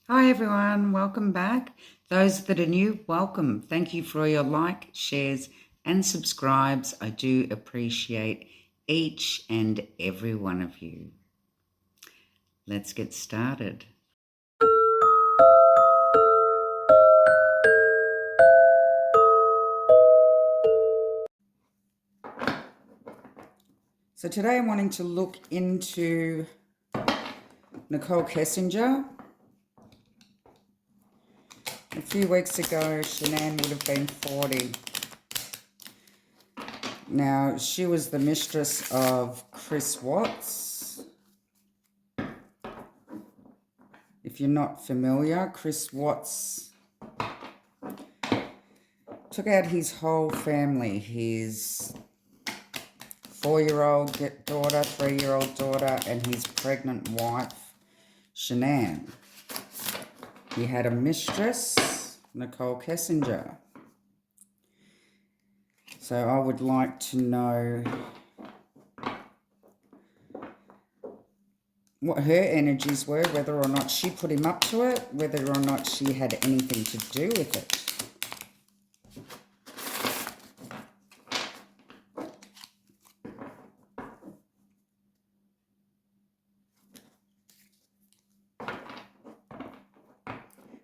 Hi everyone, welcome back. Those that are new, welcome. Thank you for your like, shares and subscribes. I do appreciate each and every one of you. Let's get started. So today I'm wanting to look into NICHOL KESSINGER. A few weeks ago, Shanann would have been 40. Now, she was the mistress of Chris Watts. If you're not familiar, Chris Watts took out his whole family, his 4-year-old daughter, 3-year-old daughter, and his pregnant wife, Shanann. He had a mistress, NICHOL KESSINGER. So I would like to know what her energies were, whether or not she put him up to it, whether or not she had anything to do with it.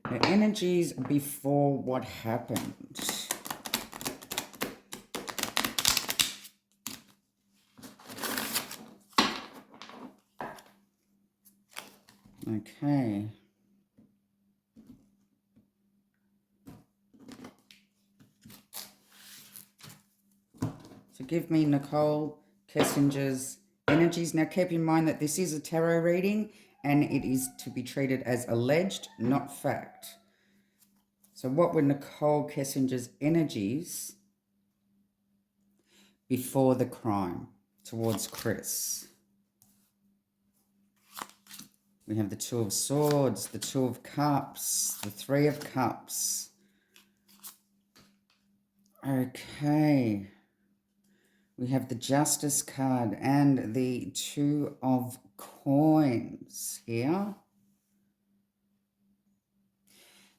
Her energies before what happened. Okay. So give me NICHOL KESSINGER's energies. Now keep in mind that this is a tarot reading and it is to be treated as alleged, not fact. So what were NICHOL KESSINGER's energies before the crime towards Chris? We have the Two of Swords, the Two of Cups, the Three of Cups. Okay. We have the Justice card and the Two of Coins here.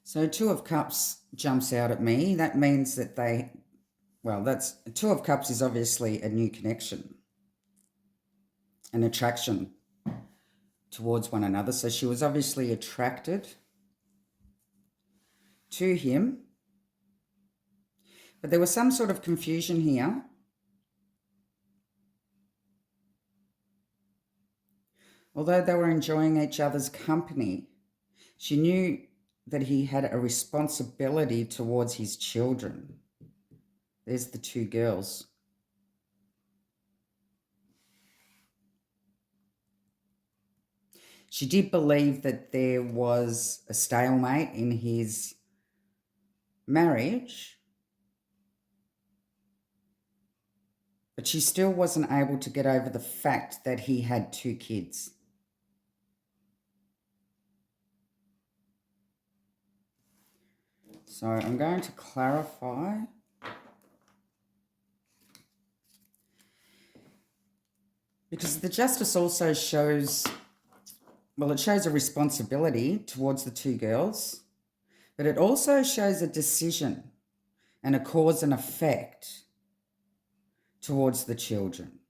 So Two of Cups jumps out at me. That means that that's Two of Cups is obviously a new connection, an attraction towards one another. So she was obviously attracted to him. But there was some sort of confusion here. Although they were enjoying each other's company, she knew that he had a responsibility towards his children. There's the two girls. She did believe that there was a stalemate in his marriage, but she still wasn't able to get over the fact that he had 2 kids. So I'm going to clarify. Because the Justice also shows, well, it shows a responsibility towards the 2 girls, but it also shows a decision and a cause and effect towards the children.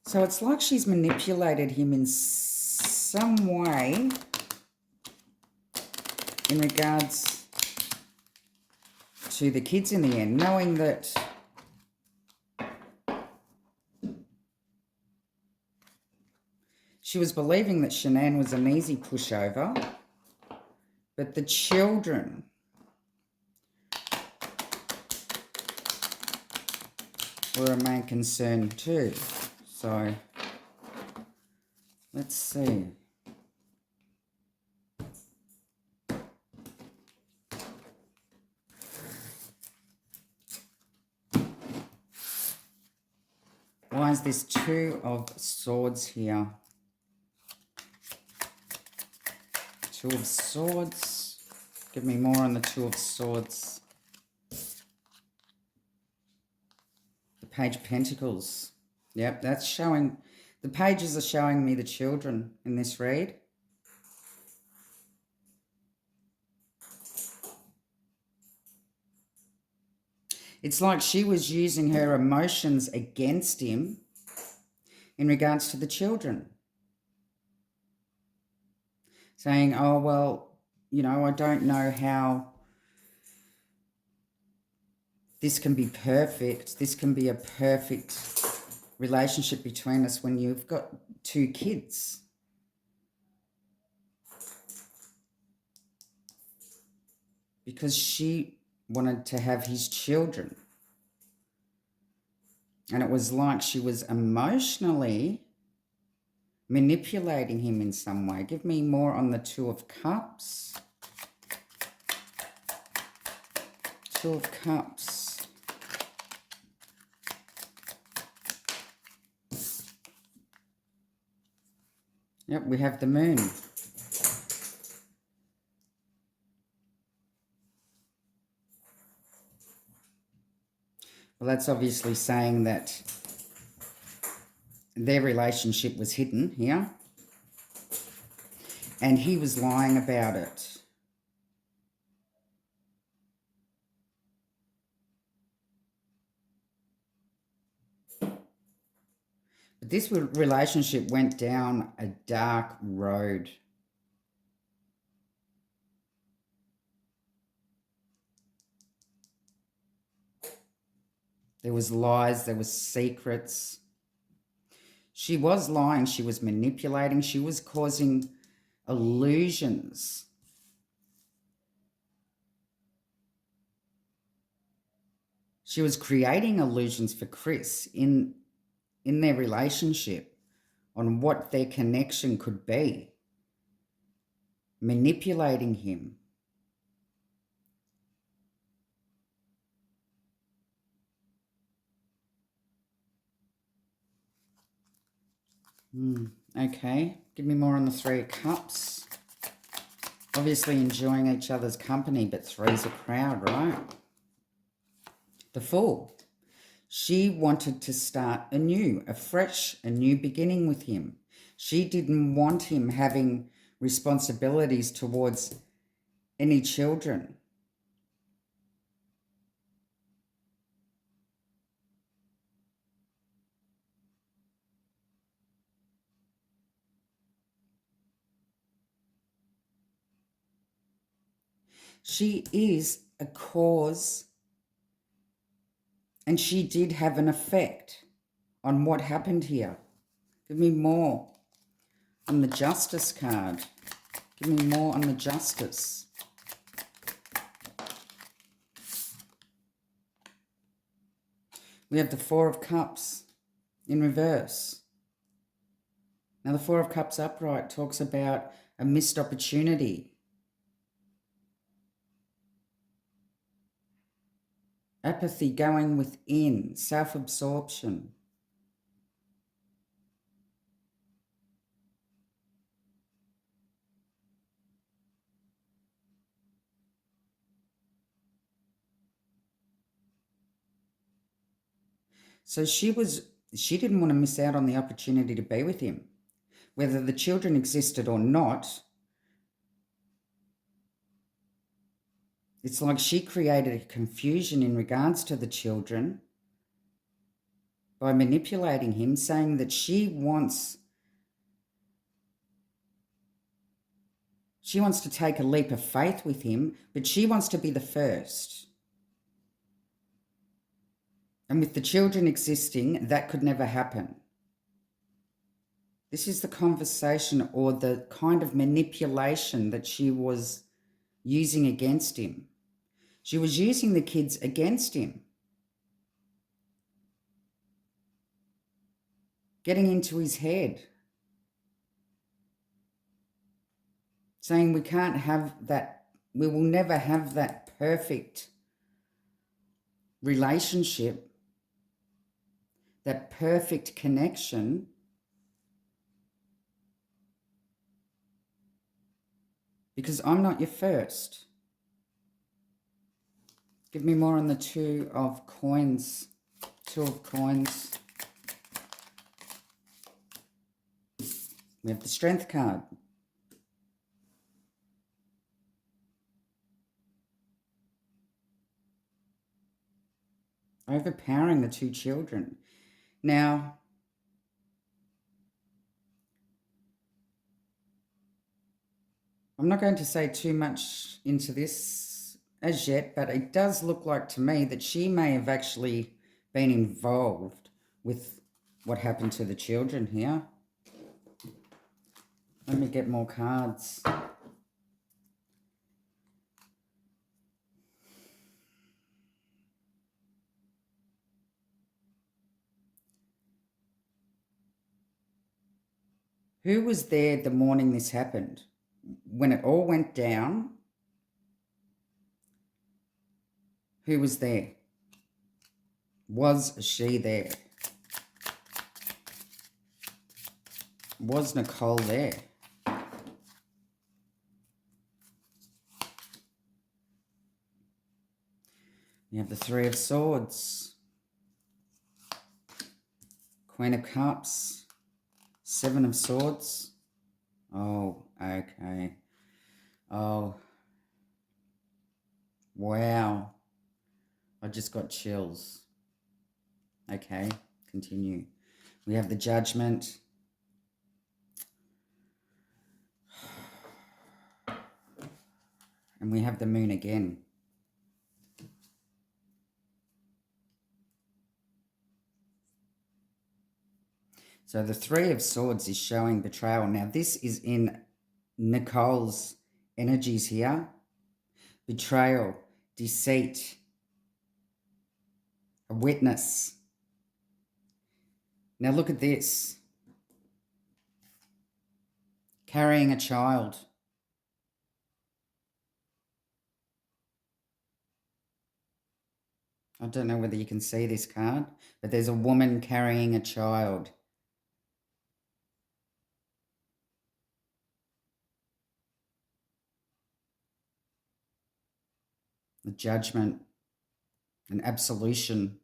So it's like she's manipulated him in some way in regards to the kids in the end, knowing that she was believing that Shanann was an easy pushover, but the children were a main concern too. So let's see. Why is this Two of Swords here? Two of Swords. Give me more on the Two of Swords. The Page of Pentacles. Yep, that's showing, the pages are showing me the children in this read. It's like she was using her emotions against him in regards to the children. Saying, oh, well, you know, I don't know how this can be perfect. This can be a perfect relationship between us when you've got 2 kids. Because she wanted to have his children. And it was like she was emotionally manipulating him in some way. Give me more on the 2 of Cups. 2 of Cups. Yep, we have the Moon. Well, that's obviously saying that their relationship was hidden here. And he was lying about it. But this relationship went down a dark road. There was lies, there was secrets. She was lying, she was manipulating, she was causing illusions. She was creating illusions for Chris in their relationship on what their connection could be. Manipulating him. Okay, give me more on the 3 of Cups. Obviously enjoying each other's company, but 3's a crowd, right? The Fool. She wanted to start anew, afresh, a new beginning with him. She didn't want him having responsibilities towards any children. She is a cause, and she did have an effect on what happened here. Give me more on the Justice card. Give me more on the Justice. We have the 4 of Cups in reverse. Now the 4 of Cups upright talks about a missed opportunity. Apathy, going within, self-absorption. So she didn't want to miss out on the opportunity to be with him. Whether the children existed or not, it's like she created a confusion in regards to the children by manipulating him, saying that she wants to take a leap of faith with him, but she wants to be the first. And with the children existing, that could never happen. This is the conversation or the kind of manipulation that she was using against him. She was using the kids against him. Getting into his head. Saying we can't have that, we will never have that perfect relationship, that perfect connection, because I'm not your first. Give me more on the 2 of Coins. Two of Coins. We have the Strength card. Overpowering the two children. Now, I'm not going to say too much into this as yet, but it does look like to me that she may have actually been involved with what happened to the children here. Let me get more cards. Who was there the morning this happened? When it all went down, who was there? Was she there? Was Nicole there? You have the Three of Swords, Queen of Cups, Seven of Swords. Oh, okay. Oh, wow. I just got chills. Okay, continue. We have the Judgment. And we have the Moon again. So the Three of Swords is showing betrayal. Now this is in Nicole's energies here. Betrayal, deceit, a witness. Now look at this. Carrying a child. I don't know whether you can see this card, but there's a woman carrying a child. The Judgment, an absolution.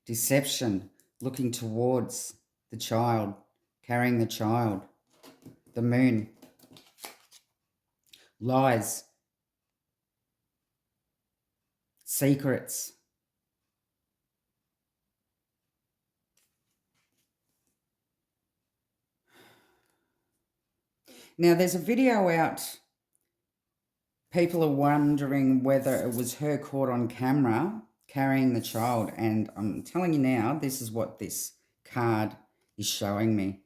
Deception, looking towards the child, carrying the child. The Moon. Lies. Secrets. Now there's a video out. People are wondering whether it was her caught on camera carrying the child, and I'm telling you now, this is what this card is showing me.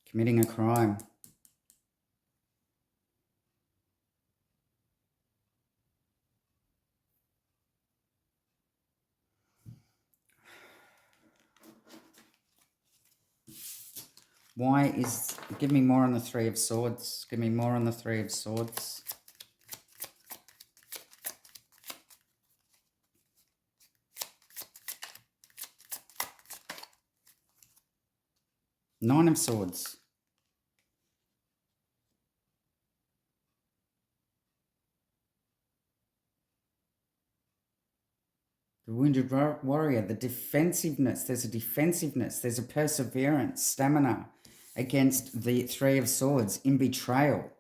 Committing a crime. Why is... Give me more on the Three of Swords. Give me more on the Three of Swords. Nine of Swords. The Wounded Warrior, the defensiveness. There's a defensiveness. There's a perseverance, stamina against the Three of Swords in betrayal.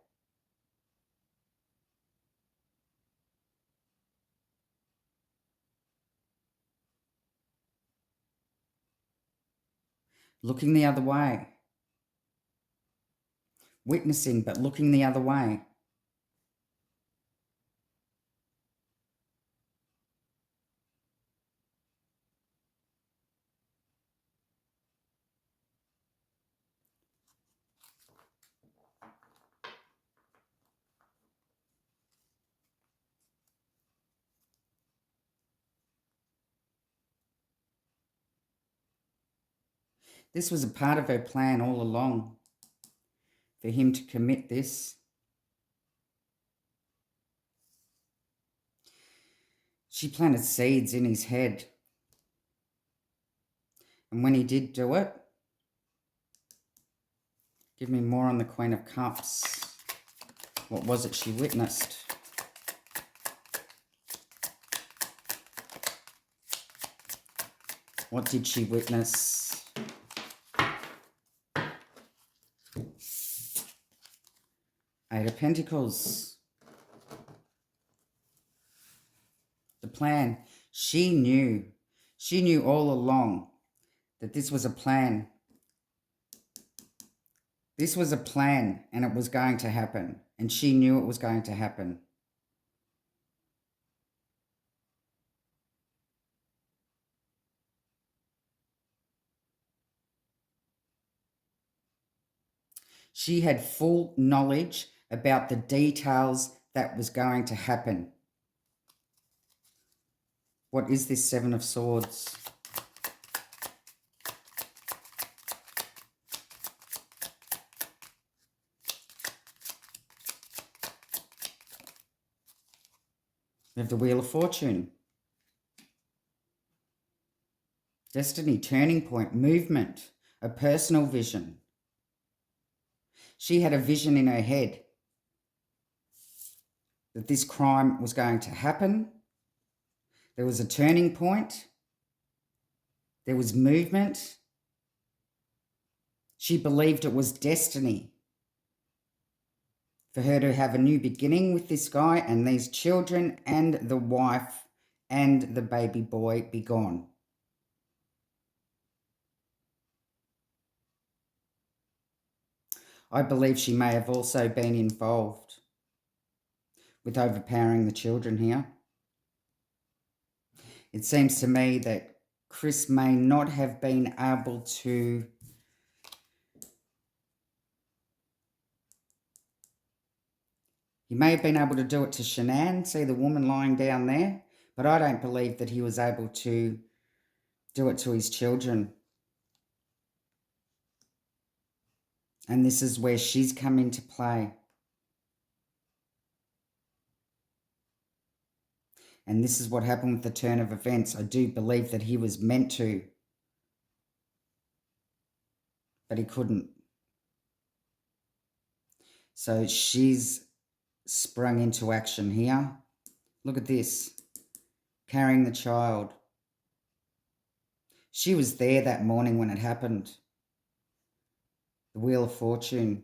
Looking the other way. Witnessing, but looking the other way. This was a part of her plan all along, for him to commit this. She planted seeds in his head. And when he did do it, give me more on the Queen of Cups. What was it she witnessed? What did she witness? Eight of Pentacles. The plan. She knew all along that this was a plan. This was a plan and it was going to happen. And she knew it was going to happen. She had full knowledge about the details that was going to happen. What is this Seven of Swords? We have the Wheel of Fortune. Destiny, turning point, movement, a personal vision. She had a vision in her head that this crime was going to happen. There was a turning point. There was movement. She believed it was destiny for her to have a new beginning with this guy and these children and the wife and the baby boy be gone. I believe she may have also been involved with overpowering the children here. It seems to me that Chris may not have been able to he may have been able to do it to Shanann, see the woman lying down there, but I don't believe that he was able to do it to his children. And this is where she's come into play. And this is what happened with the turn of events. I do believe that he was meant to, but he couldn't. So she's sprung into action here. Look at this. Carrying the child. She was there that morning when it happened. The Wheel of Fortune.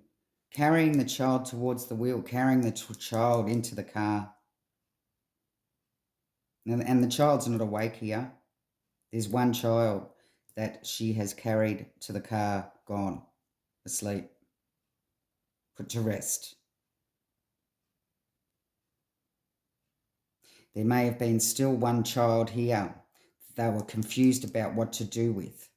Carrying the child towards the wheel. Carrying the child into the car. And the child's not awake here. There's one child that she has carried to the car, gone, asleep, put to rest. There may have been still one child here that they were confused about what to do with.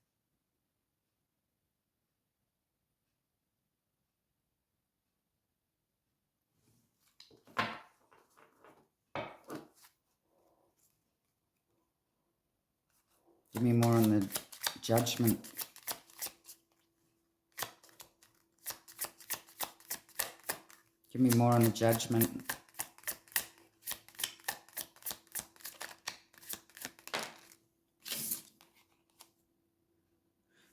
Give me more on the Judgment. Give me more on the Judgment.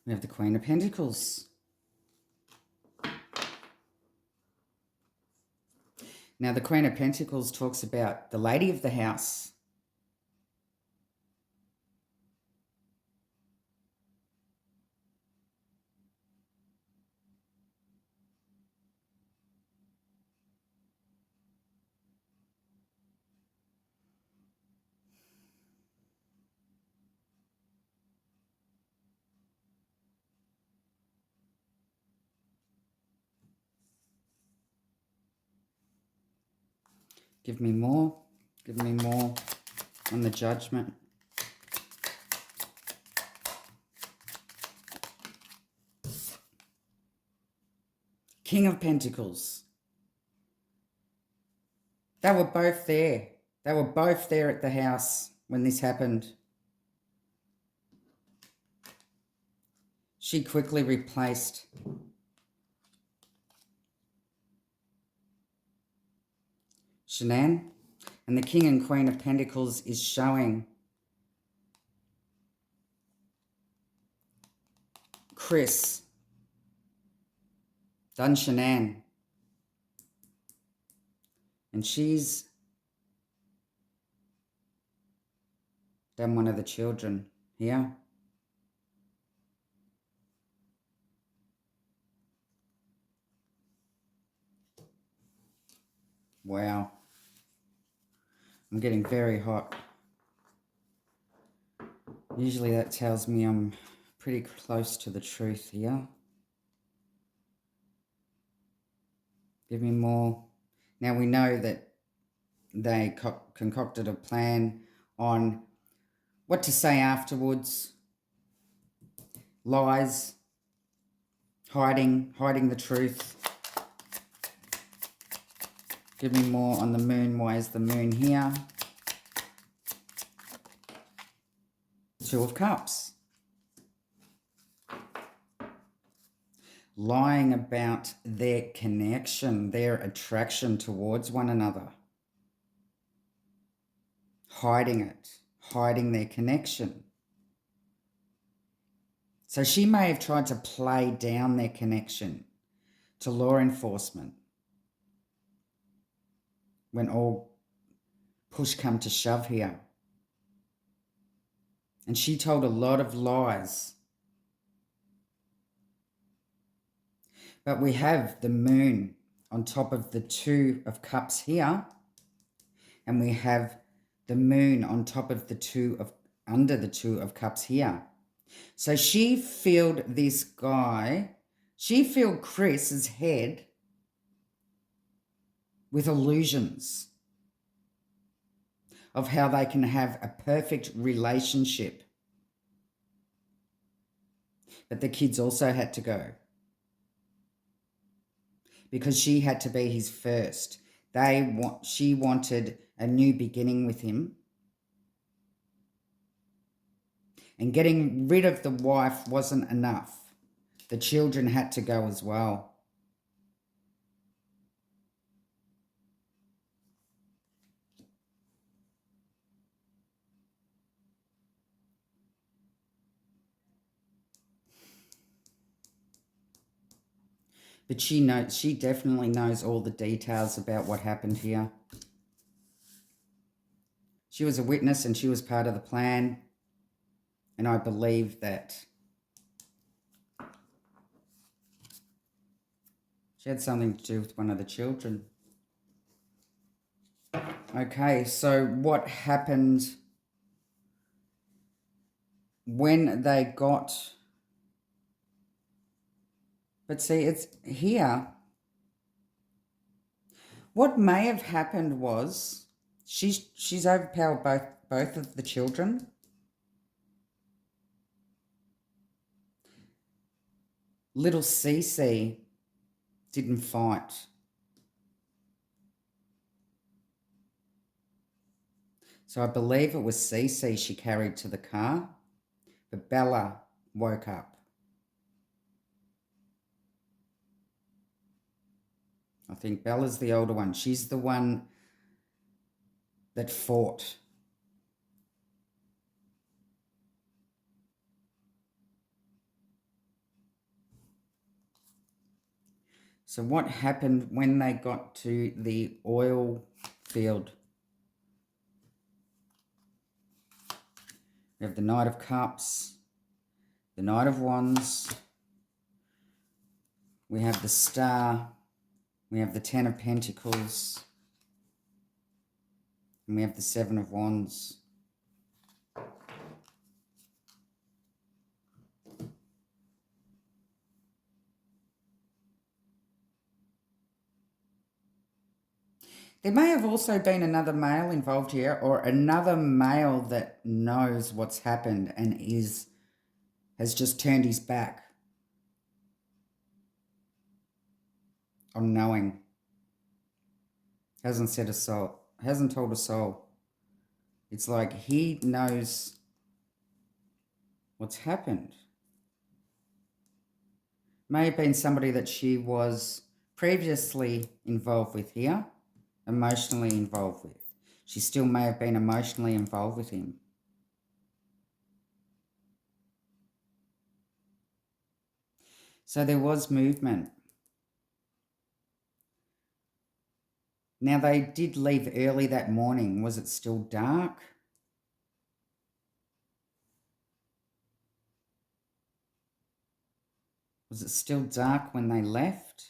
We have the Queen of Pentacles. Now, the Queen of Pentacles talks about the lady of the house. Give me more. Give me more on the Judgment. King of Pentacles. They were both there. They were both there at the house when this happened. She quickly replaced Shanann. And the King and Queen of Pentacles is showing Chris done Shanann. And she's done one of the children here. Wow. I'm getting very hot. Usually that tells me I'm pretty close to the truth here. Give me more. Now we know that they concocted a plan on what to say afterwards. Lies. Hiding the truth. Give me more on the moon. Why is the moon here? Two of Cups. Lying about their connection, their attraction towards one another. Hiding it. Hiding their connection. So she may have tried to play down their connection to law enforcement when all push come to shove here. And she told a lot of lies. But we have the moon on top of the Two of Cups here. And we have the moon on top of under the Two of Cups here. So she filled this guy, she filled Chris's head with illusions of how they can have a perfect relationship. But the kids also had to go. Because she had to be his first. She wanted a new beginning with him. And getting rid of the wife wasn't enough. The children had to go as well. But she definitely knows all the details about what happened here. She was a witness and she was part of the plan. And I believe that she had something to do with one of the children. Okay, so what happened when they got... But see, it's here. What may have happened was she's overpowered both of the children. Little Cece didn't fight. So I believe it was Cece she carried to the car, but Bella woke up. I think Bella's the older one. She's the one that fought. So what happened when they got to the oil field? We have the Knight of Cups, the Knight of Wands, we have the Star, we have the Ten of Pentacles, and we have the Seven of Wands. There may have also been another male involved here, or another male that knows what's happened and has just turned his back on knowing. Hasn't said a soul, hasn't told a soul. It's like he knows what's happened. May have been somebody that she was previously involved with here, emotionally involved with. She still may have been emotionally involved with him. So there was movement. Now, they did leave early that morning. Was it still dark? Was it still dark when they left?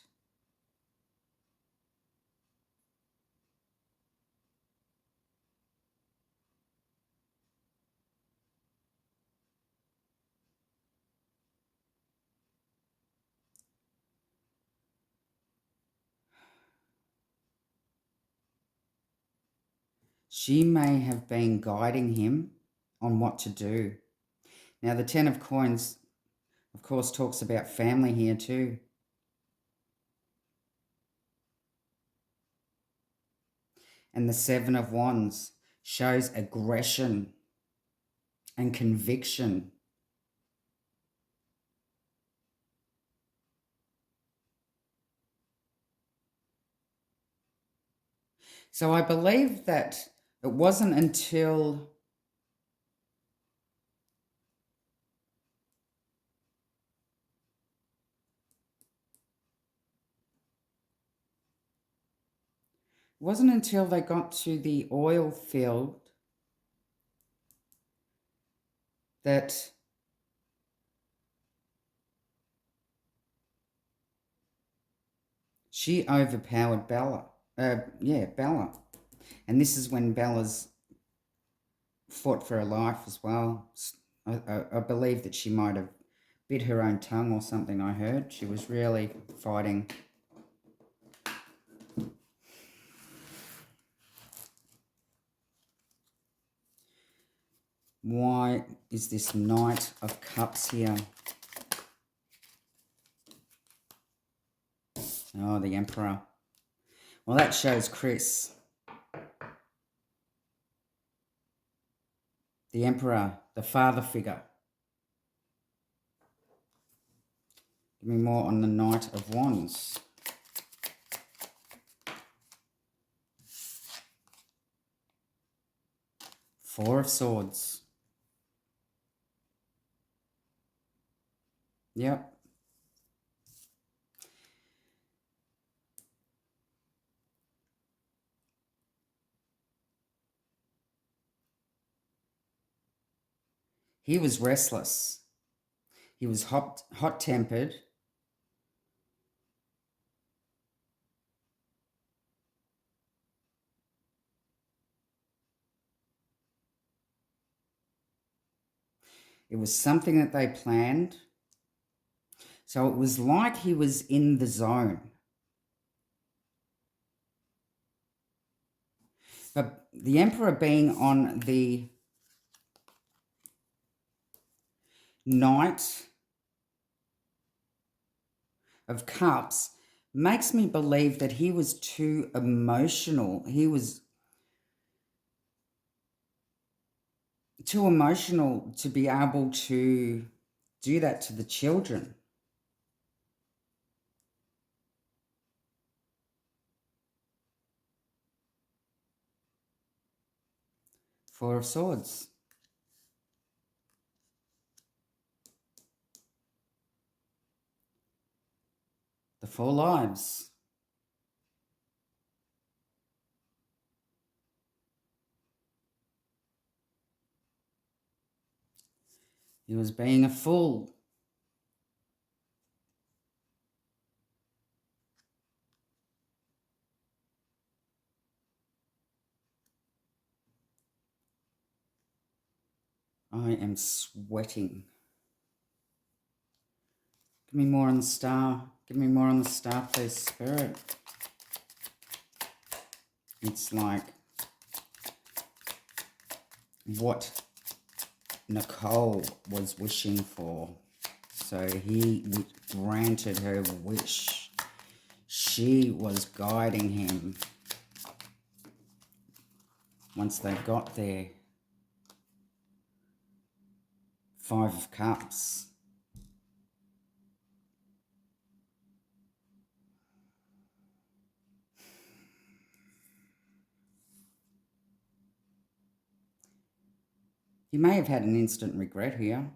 She may have been guiding him on what to do. Now, the 10 of coins, of course, talks about family here too. And the 7 of wands shows aggression and conviction. So I believe that it wasn't until they got to the oil field that she overpowered Bella. Bella. And this is when Bella's fought for her life as well. I believe that she might have bit her own tongue or something, I heard. She was really fighting. Why is this Knight of Cups here? Oh, the Emperor. Well, that shows Chris. The Emperor, the father figure. Give me more on the Knight of Wands. Four of Swords. Yep. He was restless. He was hot-tempered. It was something that they planned. So it was like he was in the zone. But the Emperor being on the Knight of Cups makes me believe that he was too emotional. He was too emotional to be able to do that to the children. Four of Swords. The Four Lives. He was being a fool. I am sweating. Give me more on the Star. Give me more on the Star, please, Spirit. It's like what NICHOL was wishing for. So he granted her wish. She was guiding him. Once they got there. Five of Cups. He may have had an instant regret here.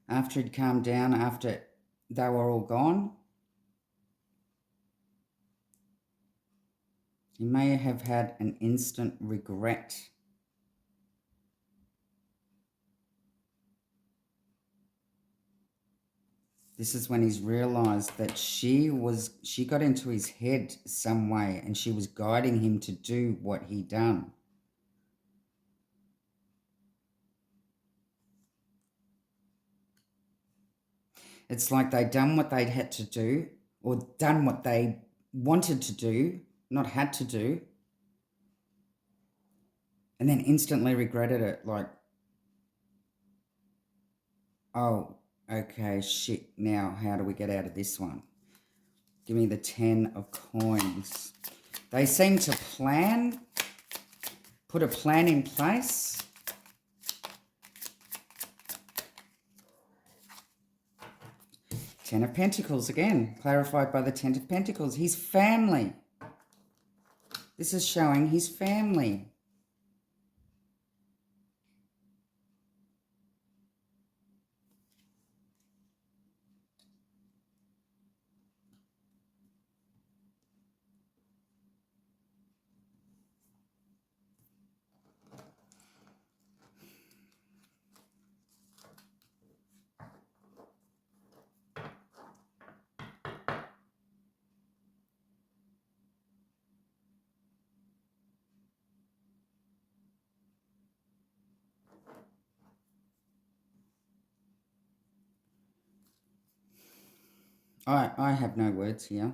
After he'd calmed down, after they were all gone, he may have had an instant regret. This is when he's realised that she got into his head some way and she was guiding him to do what he done. It's like they'd done what they'd had to do, or done what they wanted to do, not had to do, and then instantly regretted it. Like, oh, okay, shit, now how do we get out of this one? Give me the 10 of coins. They seem to put a plan in place. Ten of Pentacles again, clarified by the Ten of Pentacles. His family. This is showing his family. I have no words here.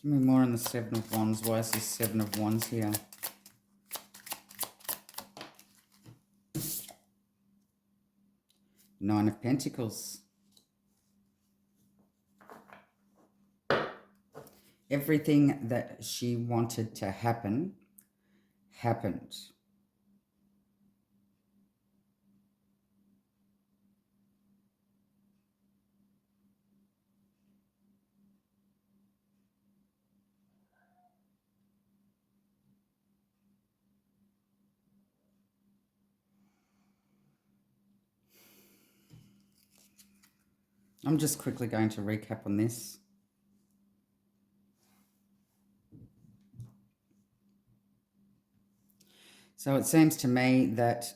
Give me more on the Seven of Wands. Why is this Seven of Wands here? Nine of Pentacles. Everything that she wanted to happen, happened. I'm just quickly going to recap on this. So it seems to me that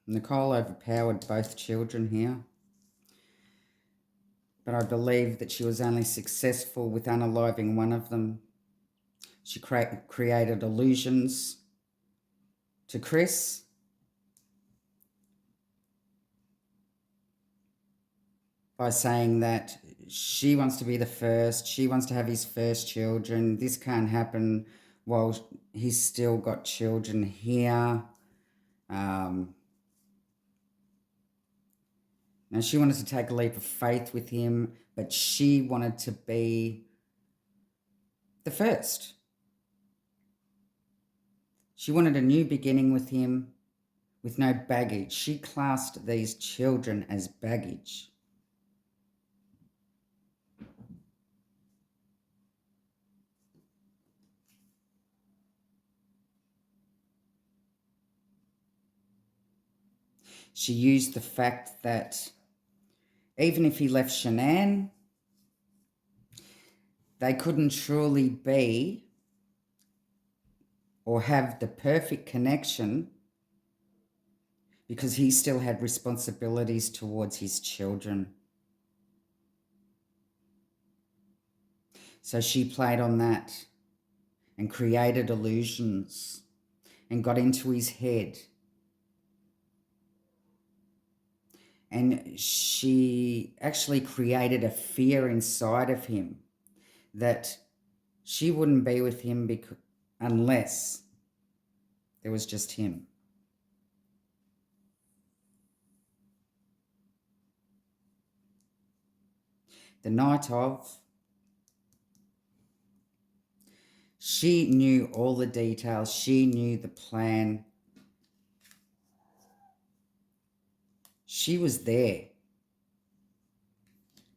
NICHOL overpowered both children here. But I believe that she was only successful with unaliving one of them. She created illusions to Chris. By saying that she wants to be the first, she wants to have his first children. This can't happen while he's still got children here. Now she wanted to take a leap of faith with him, but she wanted to be the first. She wanted a new beginning with him with no baggage. She classed these children as baggage. She used the fact that even if he left Shanann, they couldn't truly be or have the perfect connection because he still had responsibilities towards his children. So she played on that and created illusions and got into his head. And she actually created a fear inside of him that she wouldn't be with him unless there was just him. The Knight of, She knew all the details. She knew the plan. She was there.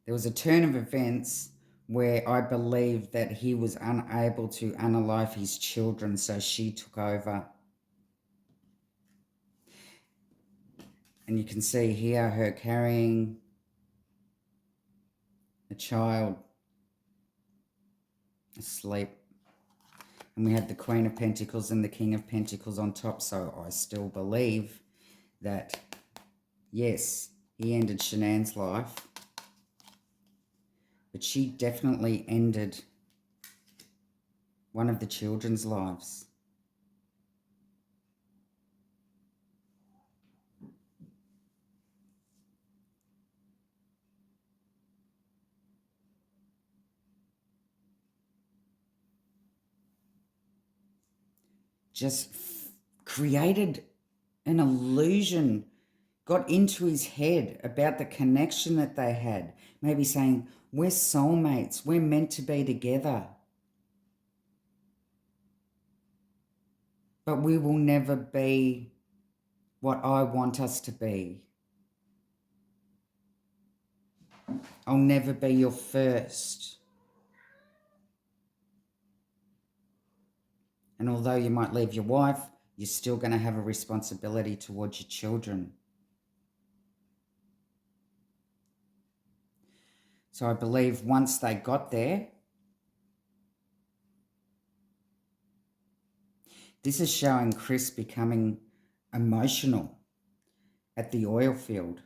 There was a turn of events where I believe that he was unable to unalive his children, so she took over. And you can see here her carrying a child asleep. And we had the Queen of Pentacles and the King of Pentacles on top, so I still believe that, yes, he ended Shanann's life, but she definitely ended one of the children's lives. Just created an illusion, got into his head about the connection that they had, maybe saying, we're soulmates, we're meant to be together. But we will never be what I want us to be. I'll never be your first. And although you might leave your wife, you're still going to have a responsibility towards your children. So I believe once they got there, this is showing Chris becoming emotional at the oil field.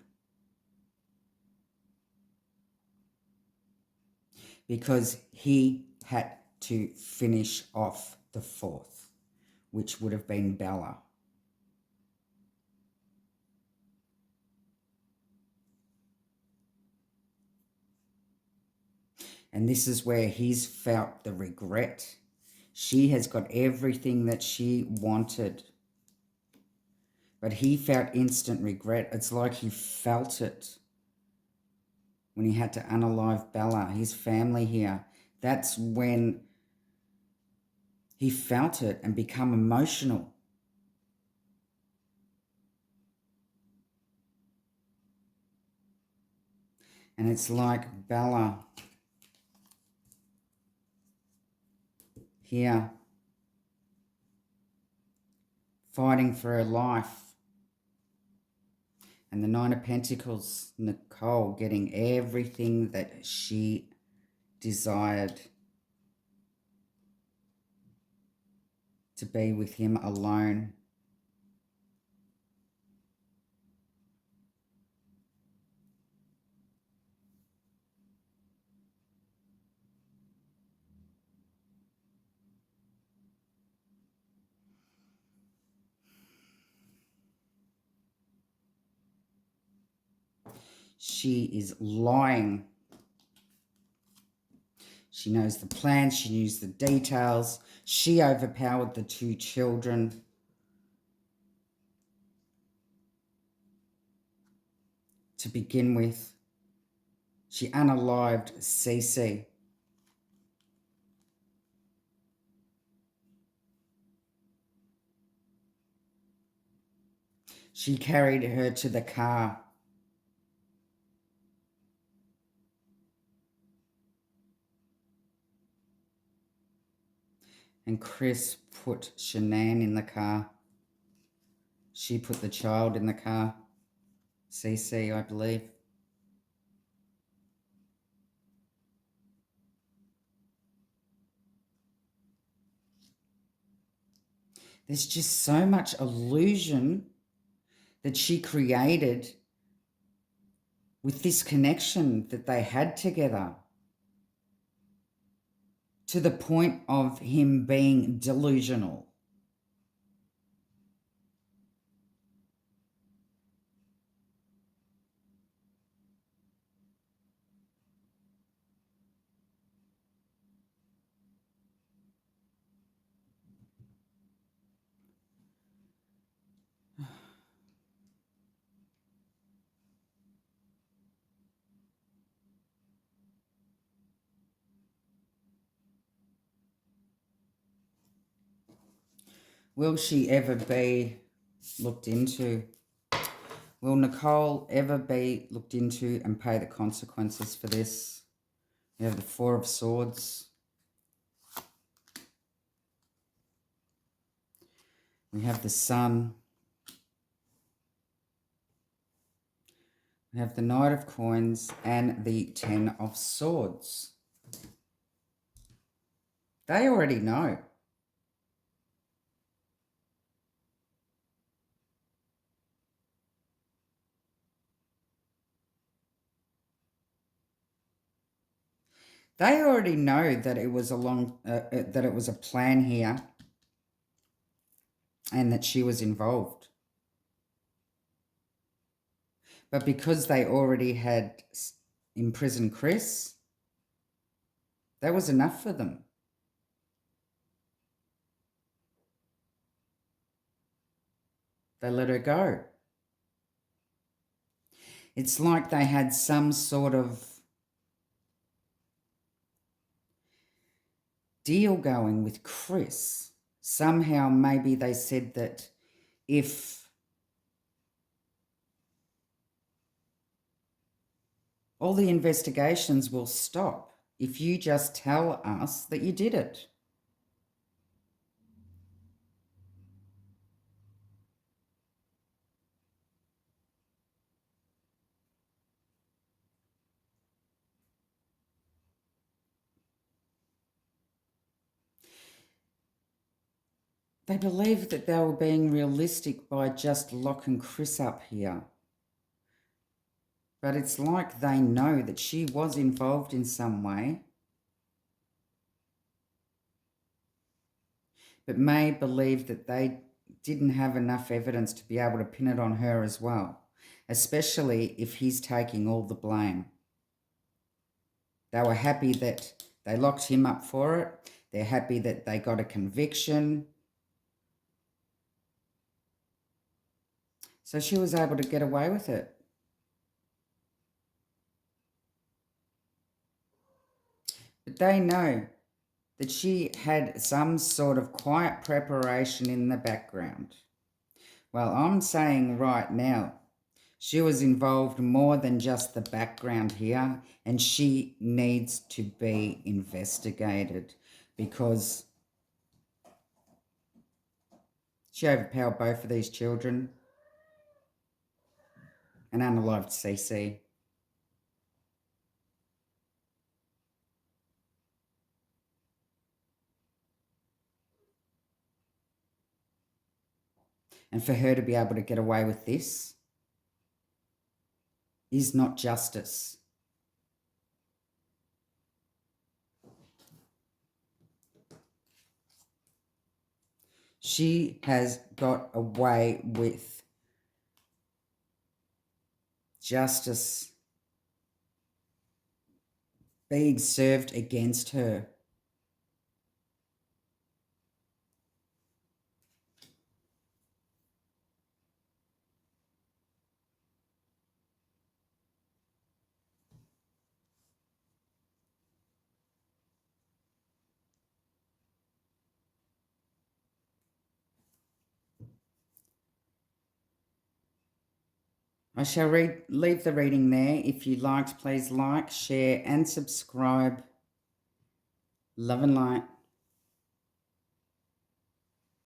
Because he had to finish off the fourth, which would have been Bella. And this is where he's felt the regret. She has got everything that she wanted, but he felt instant regret. It's like he felt it when he had to unalive Bella, his family here. That's when he felt it and become emotional. And it's like Bella here fighting for her life. And the Nine of Pentacles, Nicole, getting everything that she desired, to be with him alone. She is lying. She knows the plan. She knows the details. She overpowered the two children. To begin with, she unalived Cece. She carried her to the car. And Chris put Shanann in the car. She put the child in the car. Cece, I believe. There's just so much illusion that she created with this connection that they had together, to the point of him being delusional. Will she ever be looked into? Will Nicole ever be looked into and pay the consequences for this? We have the Four of Swords. We have the Sun. We have the Knight of Coins and the Ten of Swords. They already know. They already know that it was that it was a plan here, and that she was involved. But because they already had imprisoned Chris, that was enough for them. They let her go. It's like they had some sort of deal going with Chris. Somehow maybe they said that if all the investigations will stop if you just tell us that you did it. They believed that they were being realistic by just locking Chris up here. But it's like they know that she was involved in some way, but may believe that they didn't have enough evidence to be able to pin it on her as well, especially if he's taking all the blame. They were happy that they locked him up for it. They're happy that they got a conviction. So she was able to get away with it. But they know that she had some sort of quiet preparation in the background. Well, I'm saying right now, she was involved more than just the background here, and she needs to be investigated because she overpowered both of these children and unalived CC. And for her to be able to get away with this is not justice. She has got away with justice being served against her. I shall leave the reading there. If you liked, please like, share and subscribe. Love and light.